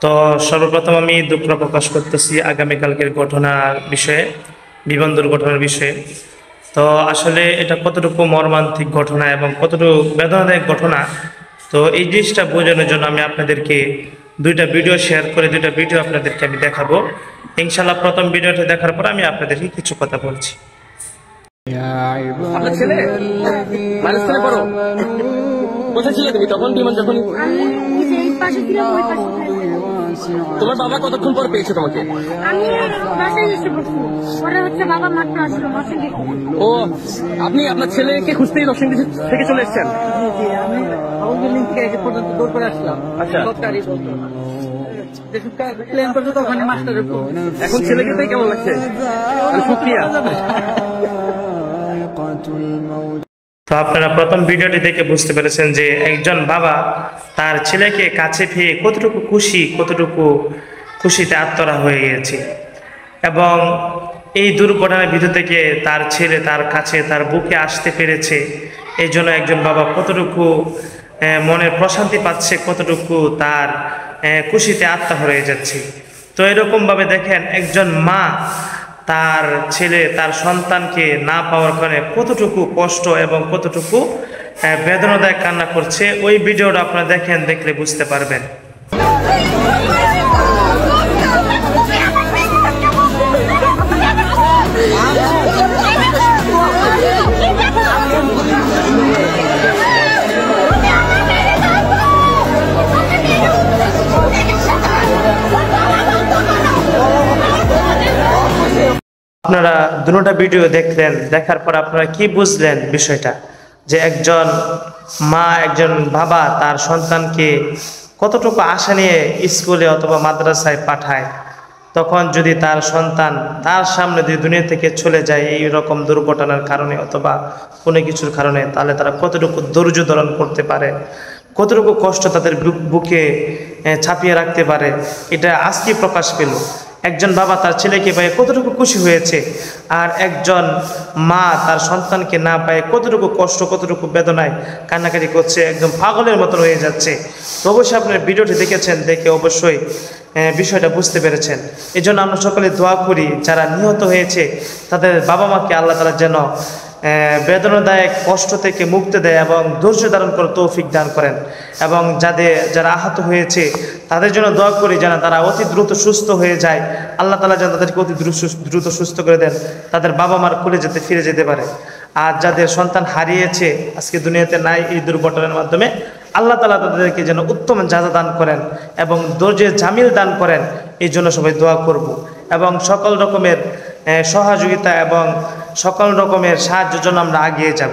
তো সর্বপ্রথম আমি দুঃখ প্রকাশ করতেছি আগামীকালকের ঘটনার বিষয়ে, বিমান দুর্ঘটনার বিষয়ে। তো আসলে এটা কতটুকু মর্মান্তিক ঘটনা এবং কতটুকু বেদনাদায়ক ঘটনা, তো এই জিনিসটা বোঝানোর জন্য আমি আপনাদেরকে দুইটা ভিডিও শেয়ার করে দুইটা ভিডিও আপনাদেরকে আমি দেখাবো। ইনশাল্লাহ প্রথম ভিডিওটা দেখার পর আমি আপনাদেরকে কিছু কথা বলছি। আপনার ছেলে মানুষ করে পড়ো কোথায় ছিলে তুমি তখন? বিমান যখন তোমার বাবা কতক্ষণ পর পেয়েছে তোমাকে? ও আপনি আপনার ছেলেকে খুঁজতেই নরসিংদী থেকে চলে এসেছেন? আচ্ছা, এখন ছেলেকে তাই কেমন লাগছে? শুকরিয়া। তো আপনারা প্রথম ভিডিওটি দেখে বুঝতে পেরেছেন যে একজন বাবা তার ছেলেকে কাছে পেয়ে কতটুকু খুশিতে আত্মরা হয়ে গিয়েছে, এবং এই দুর্ঘটনার ভিতর থেকে তার ছেলে তার কাছে তার বুকে আসতে পেরেছে। এই জন্য একজন বাবা কতটুকু মনের প্রশান্তি পাচ্ছে, কতটুকু তার খুশিতে আত্মা হয়ে যাচ্ছে। তো এরকমভাবে দেখেন একজন মা তার ছেলে তার সন্তানকে না পাওয়ার কারণে কতটুকু কষ্ট এবং কতটুকু বেদনাদায়ক কান্না করছে। ওই ভিডিওটা আপনারা দেখেন, দেখলে বুঝতে পারবেন। আপনারা দুটোটা ভিডিও দেখলেন, দেখার পর আপনারা কি বুঝলেন বিষয়টা, যে একজন মা একজন বাবা তার সন্তানকে কতটুকু আশা নিয়ে স্কুলে অথবা মাদ্রাসায় পাঠায়, তখন যদি তার সন্তান তার সামনে যদি দুনিয়া থেকে চলে যায় এই রকম দুর্ঘটনার কারণে অথবা কোনো কিছুর কারণে, তাহলে তারা কতটুকু ধৈর্য ধারণ করতে পারে, কতটুকু কষ্ট তাদের বুকে ছাপিয়ে রাখতে পারে, এটা আজকে প্রকাশ পেল। একজন বাবা তার ছেলেকে পেয়ে কতটুকু খুশি হয়েছে, আর একজন মা তার সন্তানকে না পায় কতটুকু কষ্ট কতটুকু বেদনায় কান্নাকাটি করছে, একদম পাগলের মতো হয়ে যাচ্ছে। তো অবশ্যই আপনার ভিডিওটি দেখেছেন, দেখে অবশ্যই বিষয়টা বুঝতে পেরেছেন। এই জন্য আমরা সকলে দোয়া করি যারা নিহত হয়েছে তাদের বাবা মাকে আল্লাহ তাআলা যেন বেদনাদায়ক কষ্ট থেকে মুক্তি দেয় এবং ধৈর্য ধারণ করে তৌফিক দান করেন, এবং যারা আহত হয়েছে তাদের জন্য দোয়া করি যেন তারা অতি দ্রুত সুস্থ হয়ে যায়, আল্লাহ তাআলা যেন তাদেরকে অতি দ্রুত সুস্থ করে দেন, তাদের বাবা মার কোলে যেতে ফিরে যেতে পারে। আর যাদের সন্তান হারিয়েছে আজকে দুনিয়াতে নাই এই দুর্ঘটনার মাধ্যমে, আল্লাহ তাআলা তাদেরকে যেন উত্তম জাযা দান করেন এবং ধৈর্যের জামিল দান করেন, এই জন্য সবাই দোয়া করব। এবং সকল রকমের সহযোগিতা এবং সকল রকমের সাহায্যের জন্য আমরা এগিয়ে যাব।